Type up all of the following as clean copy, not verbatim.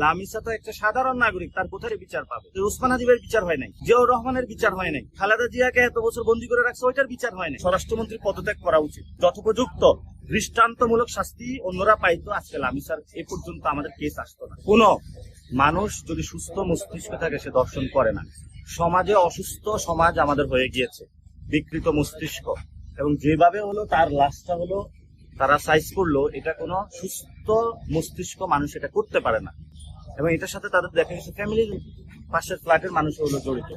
লামিসা তো একটা সাধারণ নাগরিক, তার কোথায় বিচার পাবে? ওসমান হাদিবের বিচার হয় নাই, জিয়াউর রহমানের বিচার হয় নাই, খালেদা জিয়াকে এত বছর বন্দী করে রাখছে, ওইটার বিচার হয় নাই। স্বরাষ্ট্রমন্ত্রী পদত্যাগ করা উচিত। যথোপযুক্ত দৃষ্টান্তমূলক শাস্তি অন্যরা পাইতো, আজকে লামিসার এ পর্যন্ত আমাদের কেস আসতো না। কোন মানুষ যদি সুস্থ মস্তিষ্ক থাকে সে দর্শন করে না। সমাজে অসুস্থ সমাজ আমাদের হয়ে গিয়েছে, বিকৃত মস্তিষ্ক, এবং যেভাবে হলো তার লাশটা হলো তারা সাইজ করলো, এটা কোনো সুস্থ মস্তিষ্ক মানুষ এটা করতে পারে না। এবং এটার সাথে তাদের দেখা গেছে ফ্যামিলির পাশের ফ্ল্যাটের মানুষ হলো জড়িত।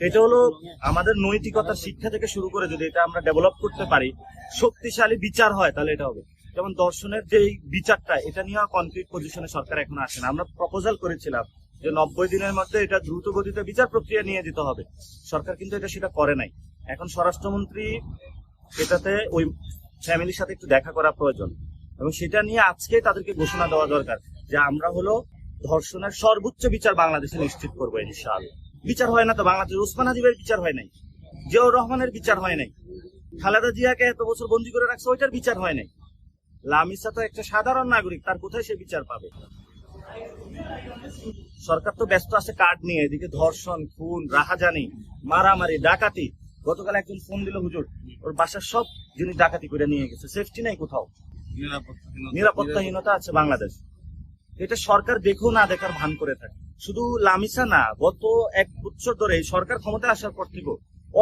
এটা হলো আমাদের নৈতিকতার শিক্ষা থেকে শুরু করে যদি এটা আমরা ডেভেলপ করতে পারি, শক্তিশালী বিচার হয়, তাহলে এটা হবে। যেমন দর্শনের যে বিচারটা, এটা নিয়ে কনক্রিট পজিশনে সরকার এখন আসে না। আমরা প্রপোজাল করেছিলাম যে 90 দিনের মধ্যে এটা দ্রুত গতিতে বিচার প্রক্রিয়া নিয়ে দিতে হবে, সরকার কিন্তু এটা সেটা করে নাই। এখন স্বরাষ্ট্রমন্ত্রী এটাতে ওই ফ্যামিলির সাথে একটু দেখা করা প্রয়োজন, এবং সেটা নিয়ে আজকে তাদেরকে ঘোষণা দেওয়া দরকার যে আমরা হলো ধর্ষণের সর্বোচ্চ বিচার বাংলাদেশে নিশ্চিত করবো ইনশাআল্লাহ। বিচার হয় না তো বাংলাদেশ, ওসমান হাদিবের বিচার হয় নাই, জিয়াউর রহমানের বিচার হয় নাই, খালেদা জিয়াকে এত বছর বন্দী করে রাখছে, ওইটার বিচার হয় নাই। লামিসা তো একটা সাধারণ নাগরিক, তার কোথায় সে বিচার পাবে? সরকার তো ব্যস্ত আছে কার্ড নিয়ে, এদিকে ধর্ষণ, খুন, রাহাজানি, মারামারি, ডাকাতি। গতকাল একজন ফোন দিল, হুজুর ওর বাসার সব জিনিস ডাকাতি করে নিয়ে গেছে, সেফটি নাই কোথাও, নিরাপত্তাহীনতা আছে বাংলাদেশ। এটা সরকার দেখেও না দেখার ভান করে থাকে। শুধু লামিসা না, গত 1 বছর ধরে সরকার ক্ষমতায় আসার পর থেকে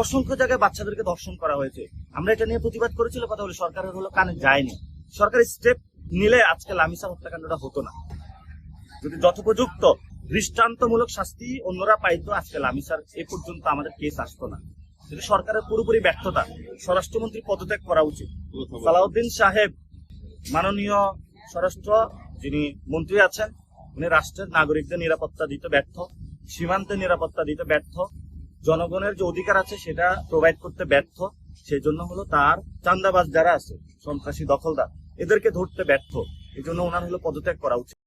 অসংখ্য জায়গায় বাচ্চাদেরকে ধর্ষণ করা হয়েছে। আমরা এটা নিয়ে প্রতিবাদ করেছিল, কথা বলে সরকারের হলো কানে যায়নি। সরকার স্টেপ নিলে আজকে লামিসা হত্যাকাণ্ডটা হতো না। যদি যথোপযুক্ত দৃষ্টান্তমূলক শাস্তি অন্যরা পাইতো, আজকে লামিসার এ পর্যন্ত আমাদের কেস আসতো না। কিন্তু সরকারের পুরোপুরি ব্যর্থতা। স্বরাষ্ট্রমন্ত্রী পদত্যাগ করা উচিত। সালাউদ্দিন সাহেব, মাননীয় স্বরাষ্ট্র যিনি মন্ত্রী আছেন, উনি রাষ্ট্রের নাগরিকদের নিরাপত্তা দিতে ব্যর্থ, সীমান্তে নিরাপত্তা দিতে ব্যর্থ, জনগণের যে অধিকার আছে সেটা প্রোভাইড করতে ব্যর্থ। সেই জন্য হলো তার চান্দাবাজ যারা আছে, সন্ত্রাসী দখলদার, এদেরকে ধরতে ব্যর্থ। এই জন্য ওনার হলো পদত্যাগ করা উচিত।